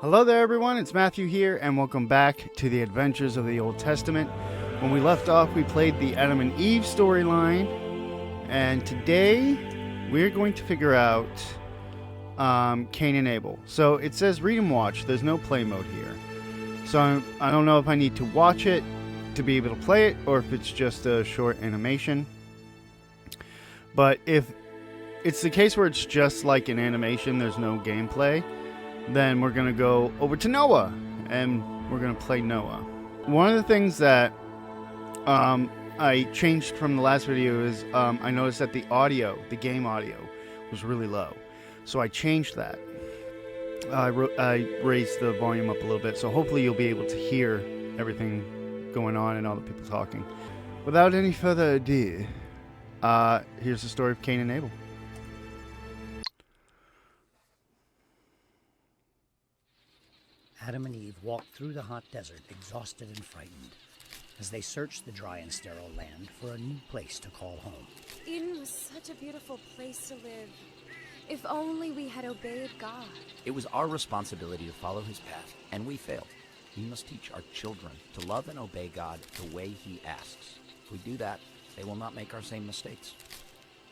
Hello there everyone, it's Matthew here, and welcome back to the Adventures of the Old Testament. When we left off, we played the Adam and Eve storyline, and today we're going to figure out Cain and Abel. So it says read and watch, there's no play mode here. So I don't know if I need to watch it to be able to play it, or if it's just a short animation. But if it's the case where it's just like an animation, there's no gameplay, then we're going to go over to Noah, and we're going to play Noah. One of the things that I changed from the last video is I noticed that the audio, the game audio, was really low. So I changed that. I raised the volume up a little bit, so hopefully you'll be able to hear everything going on and all the people talking. Without any further ado, here's the story of Cain and Abel. Adam and Eve walked through the hot desert, exhausted and frightened, as they searched the dry and sterile land for a new place to call home. Eden was such a beautiful place to live. If only we had obeyed God. It was our responsibility to follow his path, and we failed. We must teach our children to love and obey God the way he asks. If we do that, they will not make our same mistakes.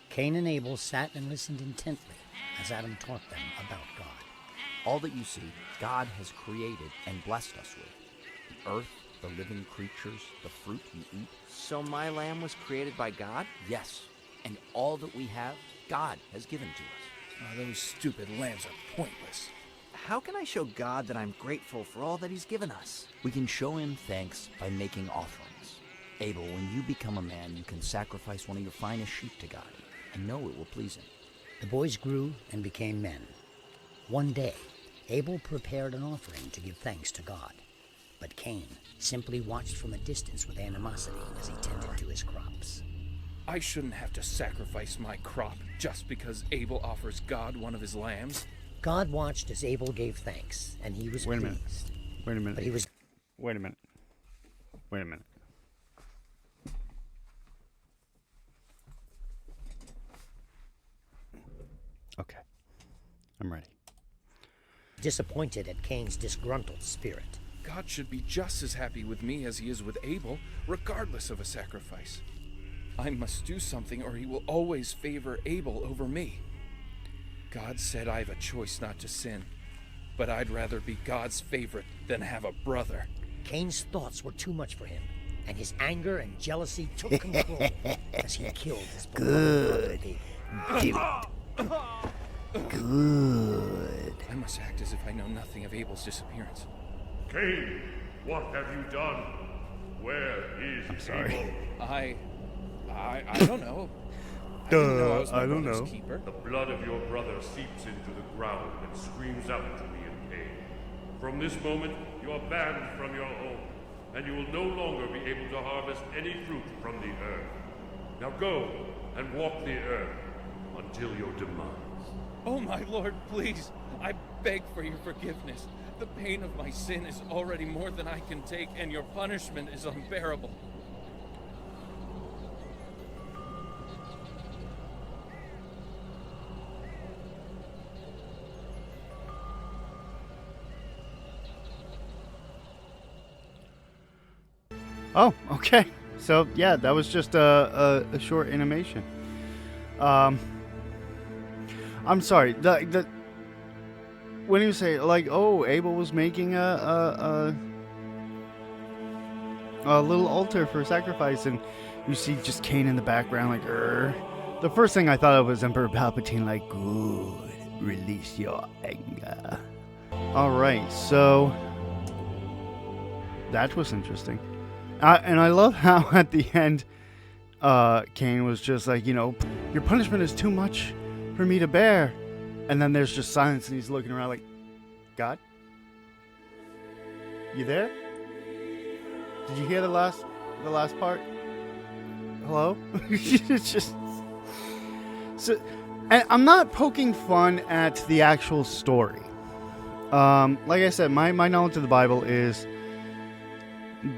Cain and Abel sat and listened intently as Adam taught them about God. All that you see, God has created and blessed us with. The earth, the living creatures, the fruit you eat. So my lamb was created by God? Yes, and all that we have, God has given to us. Oh, those stupid lambs are pointless. How can I show God that I'm grateful for all that he's given us? We can show him thanks by making offerings. Abel, when you become a man, you can sacrifice one of your finest sheep to God, and know it will please him. The boys grew and became men. One day, Abel prepared an offering to give thanks to God, but Cain simply watched from a distance with animosity as he tended to his crops. I shouldn't have to sacrifice my crop just because Abel offers God one of his lambs. God watched as Abel gave thanks, and he was pleased. Wait a minute. But he was... Wait a minute. Okay. I'm ready. disappointed at Cain's disgruntled spirit. God should be just as happy with me as he is with Abel, regardless of a sacrifice. I must do something or he will always favor Abel over me. God said I have a choice not to sin, but I'd rather be God's favorite than have a brother. Cain's thoughts were too much for him, and his anger and jealousy took control as he killed his beloved brother Abel. Good. I must act as if I know nothing of Abel's disappearance. Cain, what have you done? Where is Abel? I don't know. I didn't know I was my brother's keeper. The blood of your brother seeps into the ground and screams out to me in pain. From this moment, you are banned from your home, and you will no longer be able to harvest any fruit from the earth. Now go and walk the earth until your demise. Oh my lord, please, I beg for your forgiveness. The pain of my sin is already more than I can take, and your punishment is unbearable. Oh, okay. So, yeah, that was just a short animation. I'm sorry. When you say, like, oh, Abel was making a little altar for sacrifice, and you see just Cain in the background, like, the first thing I thought of was Emperor Palpatine, like, good, release your anger. Alright, so that was interesting. And I love how at the end, Cain was just like, your punishment is too much for me to bear. And then there's just silence, and he's looking around like, God? You there? Did you hear the last part? Hello? It's just... So, and I'm not poking fun at the actual story. Like I said, my knowledge of the Bible is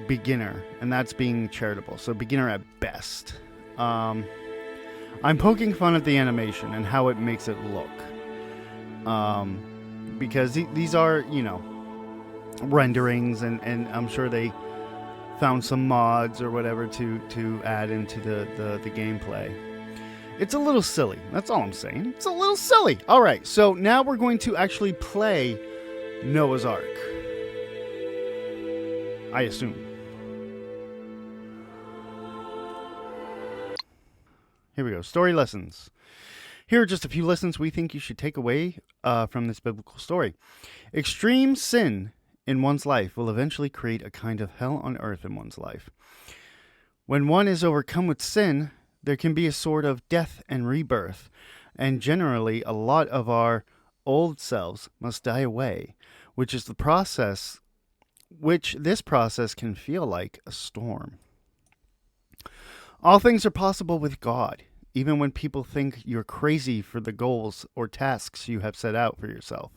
beginner, and that's being charitable, so beginner at best. I'm poking fun at the animation and how it makes it look, because these are, renderings, and I'm sure they found some mods or whatever to add into the gameplay. It's a little silly. That's all I'm saying. It's a little silly. All right, so now we're going to actually play Noah's Ark. I assume. Here we go. Story lessons. Here are just a few lessons we think you should take away from this biblical story. Extreme sin in one's life will eventually create a kind of hell on earth in one's life. When one is overcome with sin, there can be a sort of death and rebirth, and generally a lot of our old selves must die away, which this process can feel like a storm. All things are possible with God, even when people think you're crazy for the goals or tasks you have set out for yourself.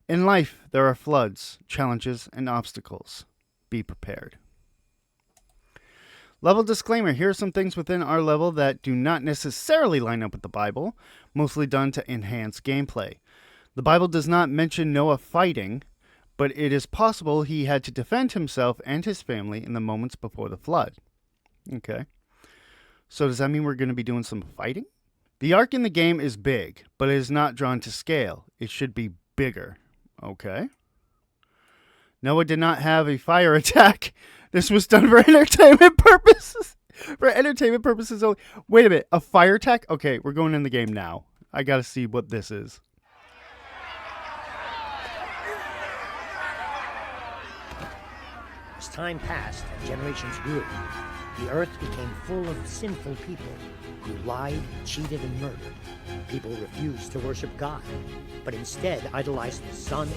In life, there are floods, challenges, and obstacles. Be prepared. Level disclaimer, here are some things within our level that do not necessarily line up with the Bible, mostly done to enhance gameplay. The Bible does not mention Noah fighting, but it is possible he had to defend himself and his family in the moments before the flood. Okay. So does that mean we're going to be doing some fighting? The ark in the game is big, but it is not drawn to scale. It should be bigger. Okay. Noah did not have a fire attack. This was done for entertainment purposes. For entertainment purposes only. Wait a minute. A fire attack? Okay, we're going in the game now. I got to see what this is. As time passed and generations grew, the earth became full of sinful people who lied, cheated, and murdered. People refused to worship God, but instead idolized the sun,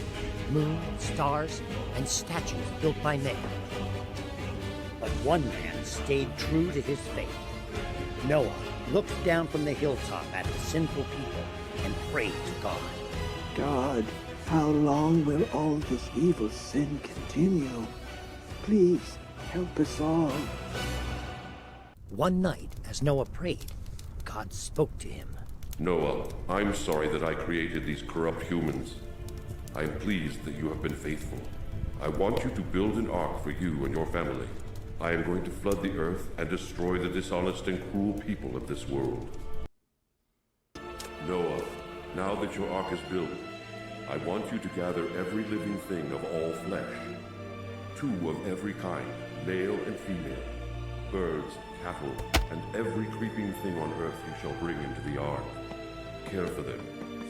moon, stars, and statues built by man. But one man stayed true to his faith. Noah looked down from the hilltop at the sinful people and prayed to God. God, how long will all this evil sin continue? Please help us all. One night, as Noah prayed, God spoke to him. Noah, I'm sorry that I created these corrupt humans. I am pleased that you have been faithful. I want you to build an ark for you and your family. I am going to flood the earth and destroy the dishonest and cruel people of this world. Noah, now that your ark is built, I want you to gather every living thing of all flesh. 2 of every kind, male and female, birds, cattle, and every creeping thing on earth you shall bring into the ark. Care for them,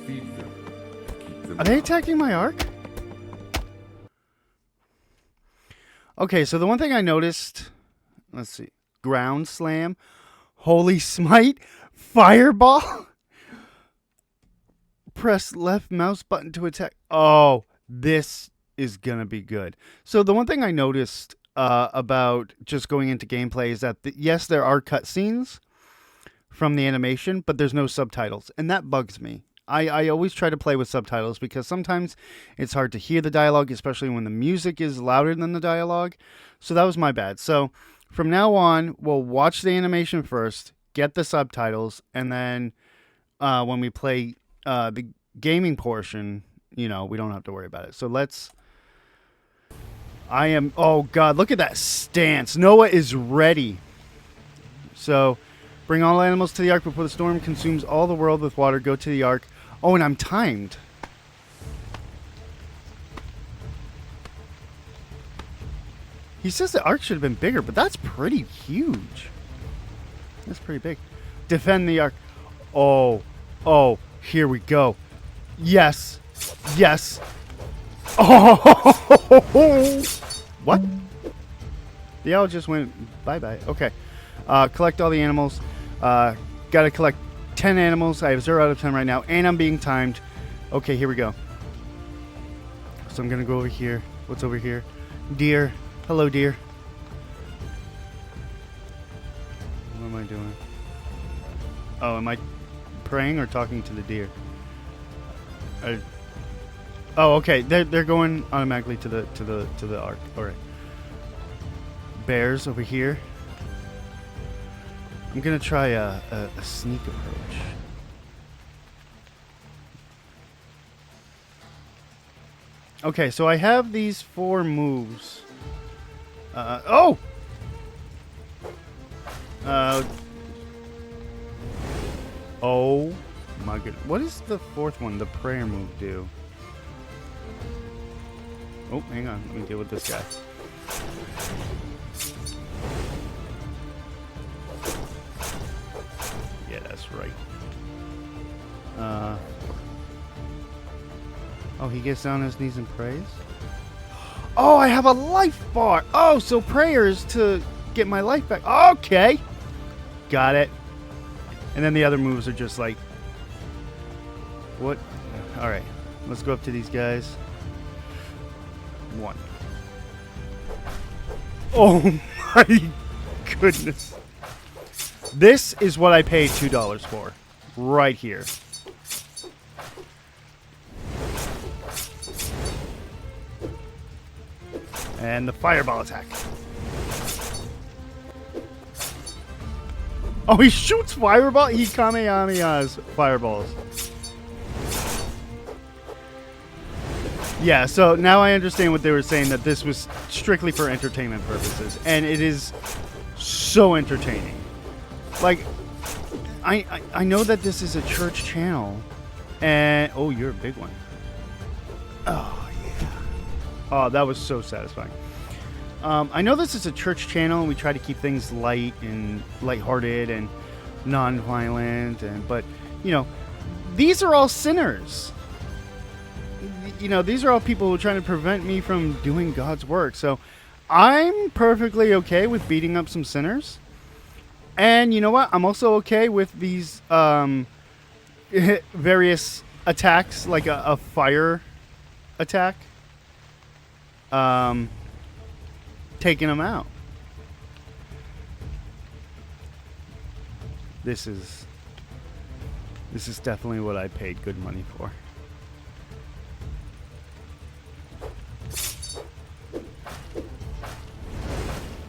feed them, and keep them. Are they attacking my ark? Okay, so the one thing I noticed, let's see, ground slam, holy smite, fireball, press left mouse button to attack. Oh, this is gonna be good. So the one thing I noticed about just going into gameplay is that yes, there are cutscenes from the animation, but there's no subtitles, and that bugs me. I always try to play with subtitles because sometimes it's hard to hear the dialogue, especially when the music is louder than the dialogue. So that was my bad. So from now on, we'll watch the animation first, get the subtitles, and then when we play the gaming portion, you know, we don't have to worry about it. So let's... oh God, look at that stance. Noah is ready. So, bring all animals to the ark before the storm consumes all the world with water. Go to the ark. Oh, and I'm timed. He says the ark should have been bigger, but that's pretty huge. That's pretty big. Defend the ark. Oh, here we go. Yes. Yes. Oh! What? The owl just went bye-bye. Okay. Collect all the animals. Gotta collect 10 animals. I have 0 out of 10 right now, and I'm being timed. Okay, here we go. So I'm gonna go over here. What's over here? Deer. Hello, deer. What am I doing? Oh, am I praying or talking to the deer? Oh, okay. They're going automatically to the ark. All right. Bears over here. I'm gonna try a sneak approach. Okay, so I have these 4 moves. Oh! Oh my goodness. What does the 4th one, the prayer move, do? Oh, hang on. Let me deal with this guy. Yeah, that's right. Oh, he gets down on his knees and prays? Oh, I have a life bar! Oh, so prayers to get my life back. Okay! Got it. And then the other moves are just like... What? Alright. Let's go up to these guys. 1. Oh my goodness. This is what I paid $2 for. Right here. And the fireball attack. Oh, he shoots fireball? He Kamehamehas fireballs. Yeah, so now I understand what they were saying, that this was strictly for entertainment purposes. And it is so entertaining. Like, I know that this is a church channel. And, oh, you're a big one. Oh, yeah. Oh, that was so satisfying. I know this is a church channel, and we try to keep things light and lighthearted and non-violent, but you know, these are all sinners. You know, these are all people who are trying to prevent me from doing God's work. So I'm perfectly okay with beating up some sinners. And you know what? I'm also okay with these various attacks, like a fire attack. Taking them out. This is definitely what I paid good money for.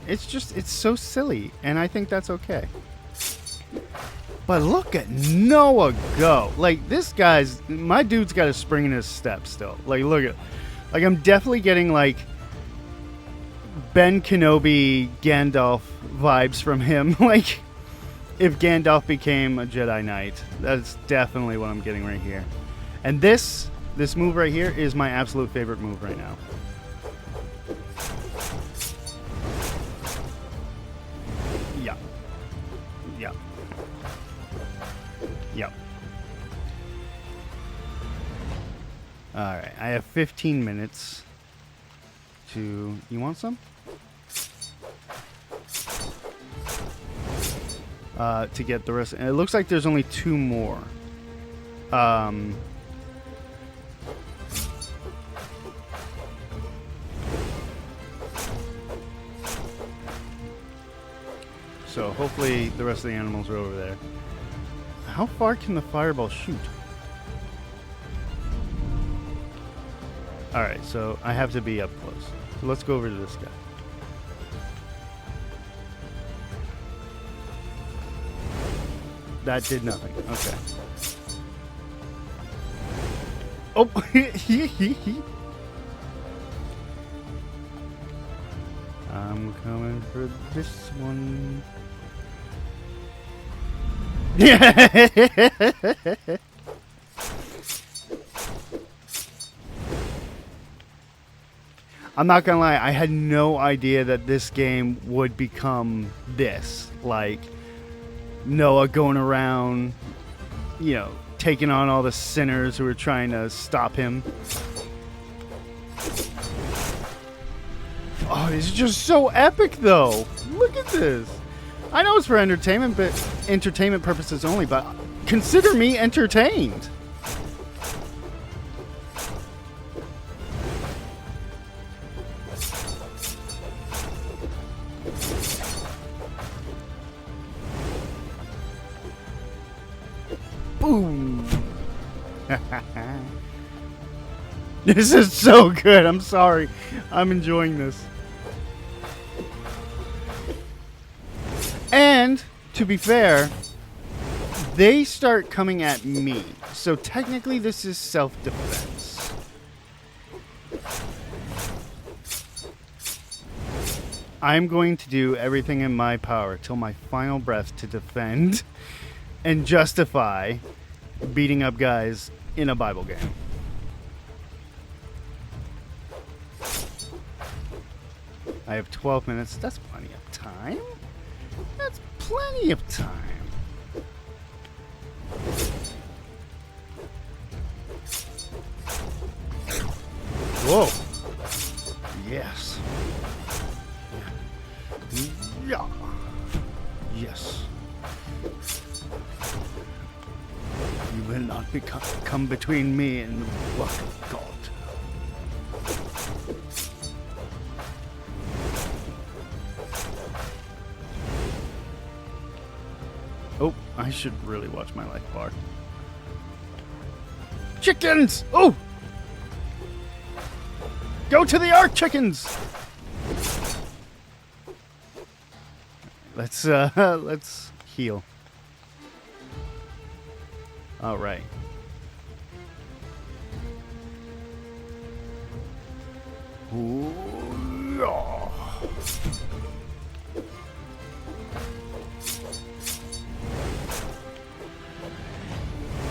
It's so silly, and I think that's okay. But look at Noah go. Like, my dude's got a spring in his step still. Like, look at, like, I'm definitely getting, like, Ben Kenobi Gandalf vibes from him. Like, if Gandalf became a Jedi Knight, that's definitely what I'm getting right here. And this move right here is my absolute favorite move right now. Yeah. Yeah. Yep. Alright, I have 15 minutes to... You want some? To get the rest. And it looks like there's only 2 more. So hopefully the rest of the animals are over there. How far can the fireball shoot? Alright, so I have to be up close. So let's go over to this guy. That did nothing. Okay. Oh! I'm coming for this one. Yeah! I'm not gonna lie, I had no idea that this game would become this. Like, Noah going around, you know, taking on all the sinners who are trying to stop him. Oh, this is just so epic, though. Look at this. I know it's for entertainment, but entertainment purposes only, but consider me entertained. Boom. This is so good. I'm sorry. I'm enjoying this. And, to be fair, they start coming at me. So technically this is self-defense. I'm going to do everything in my power till my final breath to defend and justify beating up guys in a Bible game. I have 12 minutes. That's plenty of time. That's plenty of time. Whoa. Yes. Yeah. Yes. You will not come between me and the work of God. Oh, I should really watch my life bar. Chickens! Oh! Go to the ark, chickens! Let's heal. All right. Ooh, yeah.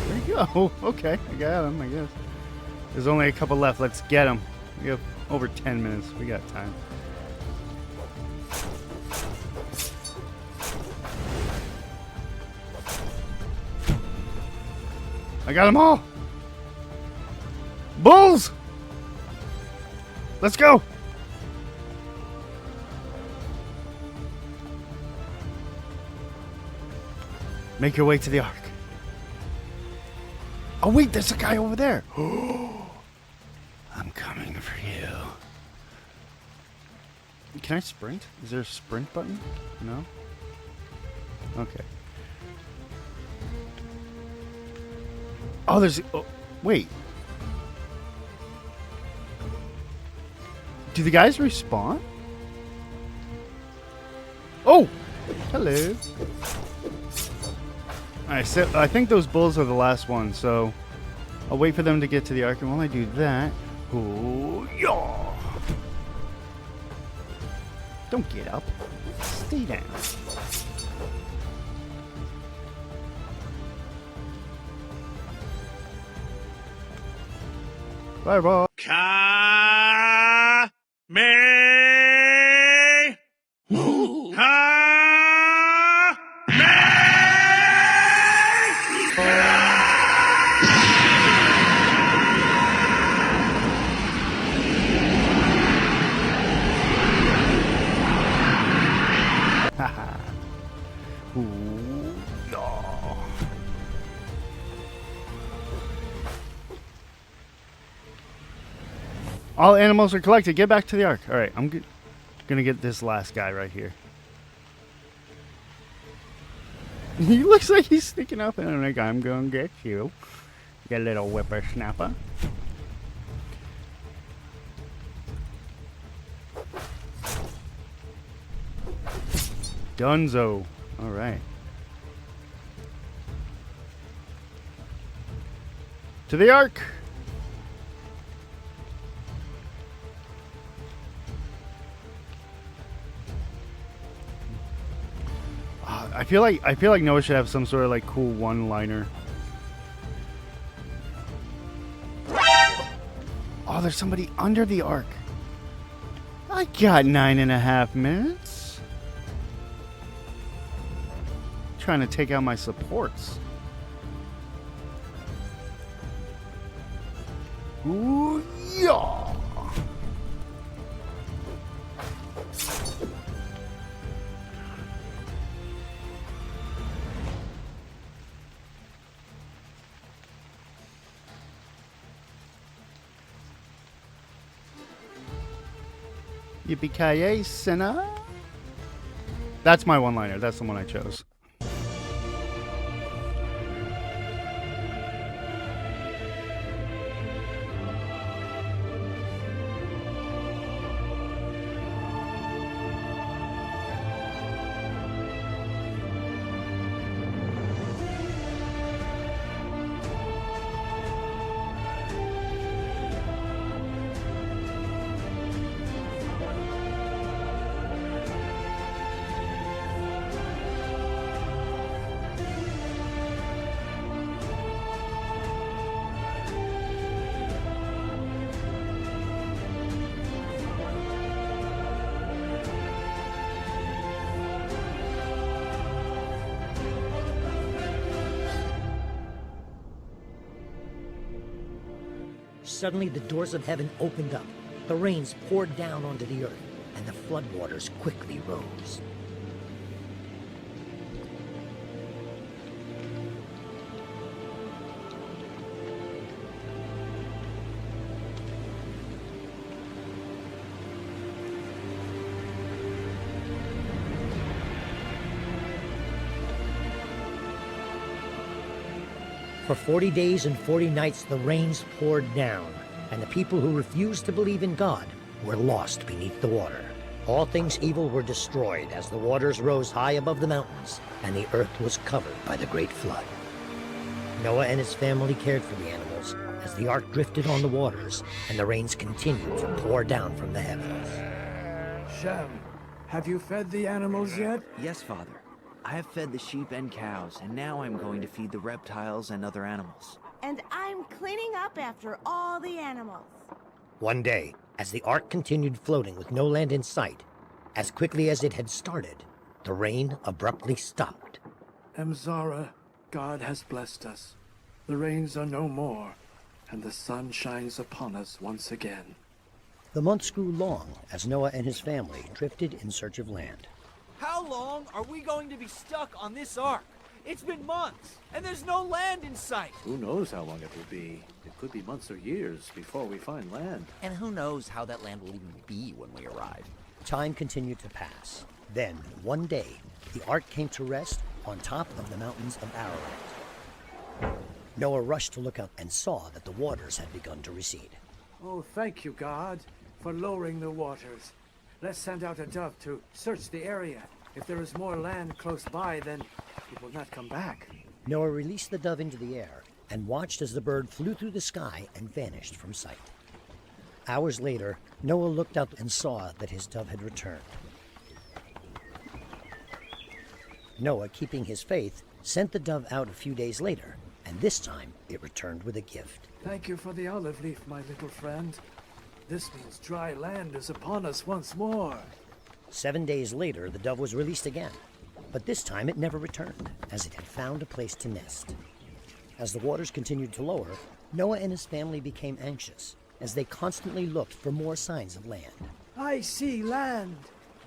There you go. Okay, I got him, I guess. There's only a couple left. Let's get them. We have over 10 minutes. We got time. I got them all. Bulls! Let's go. Make your way to the ark. Oh, wait, there's a guy over there. I'm coming for you. Can I sprint? Is there a sprint button? No? Okay. Oh, there's... Oh, wait. Do the guys respawn? Oh! Hello. Alright, so I think those bulls are the last ones, so I'll wait for them to get to the ark, and while I do that... Oh, yeah! Don't get up. Stay down. Bye bye. Ooh, no. All animals are collected. Get back to the ark. All right, I'm gonna get this last guy right here. He looks like he's sneaking up, and I'm like, I'm gonna get you, you little whippersnapper. Dunzo. All right. To the ark. I feel like Noah should have some sort of like cool one-liner. Oh, there's somebody under the ark. I got 9.5 minutes. Trying to take out my supports. Ooh, yeah. Yippee-ki-yay, sinner. That's my one-liner. That's the one I chose. Suddenly, the doors of heaven opened up. The rains poured down onto the earth, and the floodwaters quickly rose. For 40 days and 40 nights, the rains poured down, and the people who refused to believe in God were lost beneath the water. All things evil were destroyed as the waters rose high above the mountains, and the earth was covered by the great flood. Noah and his family cared for the animals as the ark drifted on the waters, and the rains continued to pour down from the heavens. Shem, have you fed the animals yet? Yes, Father. I have fed the sheep and cows, and now I'm going to feed the reptiles and other animals. And I'm cleaning up after all the animals. One day, as the ark continued floating with no land in sight, as quickly as it had started, the rain abruptly stopped. Emzara, God has blessed us. The rains are no more, and the sun shines upon us once again. The months grew long as Noah and his family drifted in search of land. How long are we going to be stuck on this ark? It's been months, and there's no land in sight. Who knows how long it will be? It could be months or years before we find land. And who knows how that land will even be when we arrive. Time continued to pass. Then, one day, the ark came to rest on top of the mountains of Ararat. Noah rushed to look up and saw that the waters had begun to recede. Oh, thank you, God, for lowering the waters. Let's send out a dove to search the area. If there is more land close by, then it will not come back. Noah released the dove into the air and watched as the bird flew through the sky and vanished from sight. Hours later, Noah looked up and saw that his dove had returned. Noah, keeping his faith, sent the dove out a few days later, and this time it returned with a gift. Thank you for the olive leaf, my little friend. This means dry land is upon us once more. 7 days later, the dove was released again, but this time it never returned, as it had found a place to nest. As the waters continued to lower, Noah and his family became anxious, as they constantly looked for more signs of land. I see land.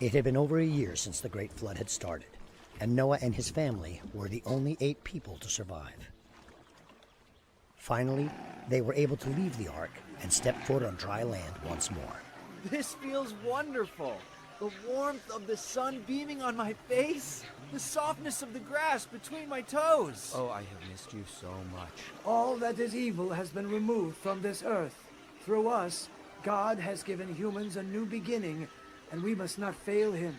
It had been over a year since the Great Flood had started, and Noah and his family were the only 8 people to survive. Finally, they were able to leave the ark and step foot on dry land once more. This feels wonderful. The warmth of the sun beaming on my face, the softness of the grass between my toes. Oh, I have missed you so much. All that is evil has been removed from this earth. Through us, God has given humans a new beginning, and we must not fail him.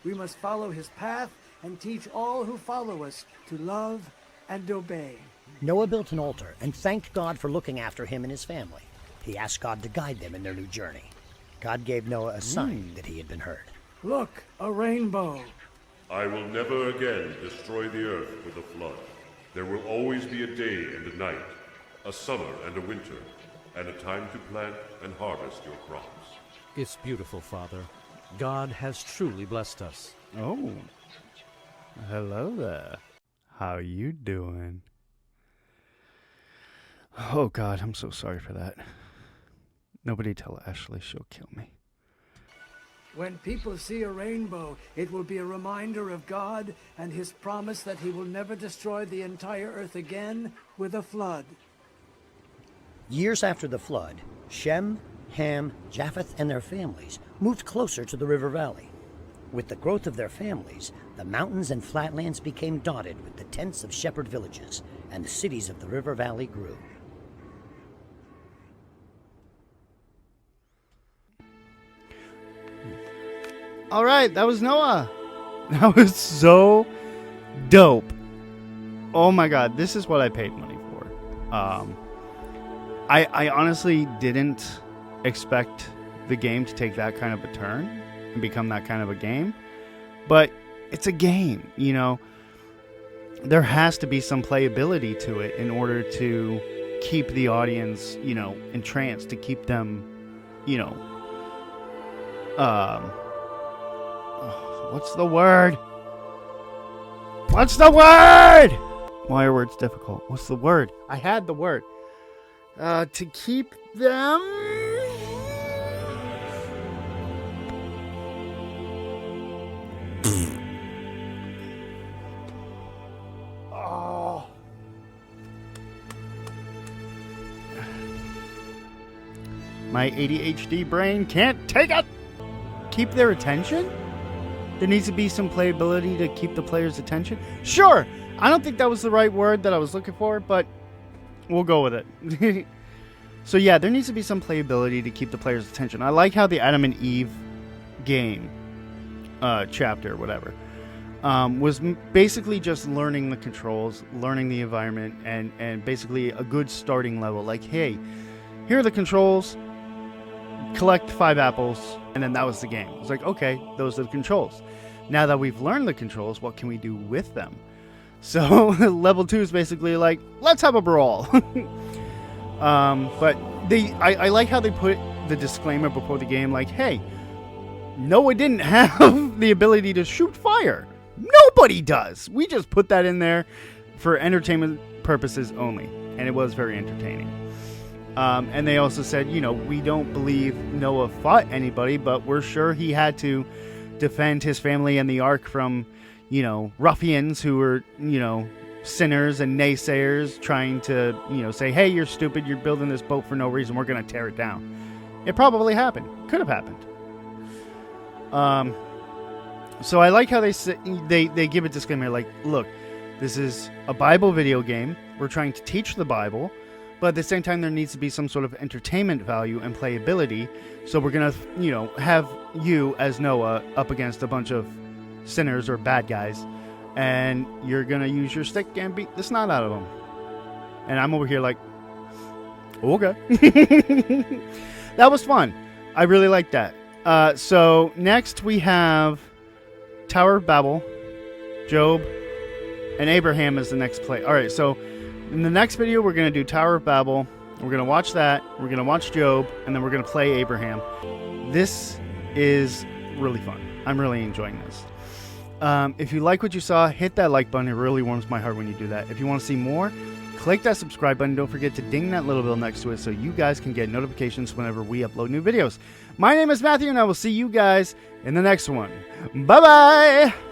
We must follow his path and teach all who follow us to love and obey. Noah built an altar and thanked God for looking after him and his family. He asked God to guide them in their new journey. God gave Noah a sign that he had been heard. Look, a rainbow. I will never again destroy the earth with a flood. There will always be a day and a night, a summer and a winter, and a time to plant and harvest your crops. It's beautiful, Father. God has truly blessed us. Oh, hello there. How you doing? Oh God, I'm so sorry for that. Nobody tell Ashley, she'll kill me. When people see a rainbow, it will be a reminder of God and his promise that he will never destroy the entire earth again with a flood. Years after the flood, Shem, Ham, Japheth, and their families moved closer to the river valley. With the growth of their families, the mountains and flatlands became dotted with the tents of shepherd villages, and the cities of the river valley grew. All right, that was Noah. That was so dope. Oh my God, this is what I paid money for. I honestly didn't expect the game to take that kind of a turn and become that kind of a game, but it's a game, you know. There has to be some playability to it in order to keep the audience, you know, entranced, to keep them, you know, what's the word? What's the word? Why are words difficult? What's the word? I had the word. To keep them. Oh. My ADHD brain can't take it. Keep their attention? There needs to be some playability to keep the player's attention? Sure! I don't think that was the right word that I was looking for, but we'll go with it. So yeah, there needs to be some playability to keep the player's attention. I like how the Adam and Eve game, chapter, whatever, was basically just learning the controls, learning the environment, and basically a good starting level. Like, hey, here are the controls, collect 5 apples, and then that was the game. It's like, okay, those are the controls. Now that we've learned the controls, what can we do with them? So level 2 is basically like, let's have a brawl. But I like how they put the disclaimer before the game, like, hey, Noah didn't have the ability to shoot fire. Nobody does. We just put that in there for entertainment purposes only, and it was very entertaining. And they also said, you know, we don't believe Noah fought anybody, but we're sure he had to defend his family and the ark from, you know, ruffians who were, you know, sinners and naysayers trying to, you know, say, hey, you're stupid, you're building this boat for no reason, we're going to tear it down. It probably happened. Could have happened. So I like how they give a disclaimer, like, look, this is a Bible video game. We're trying to teach the Bible, but at the same time, there needs to be some sort of entertainment value and playability. So we're going to, you know, have you as Noah up against a bunch of sinners or bad guys, and you're going to use your stick and beat the snot out of them. And I'm over here like, okay. That was fun. I really liked that. So next we have Tower of Babel, Job, and Abraham is the next play. All right, so in the next video, we're going to do Tower of Babel. We're going to watch that. We're going to watch Job, and then we're going to play Abraham. This is really fun. I'm really enjoying this. If you like what you saw, hit that like button. It really warms my heart when you do that. If you want to see more, click that subscribe button. Don't forget to ding that little bell next to it so you guys can get notifications whenever we upload new videos. My name is Matthew, and I will see you guys in the next one. Bye-bye!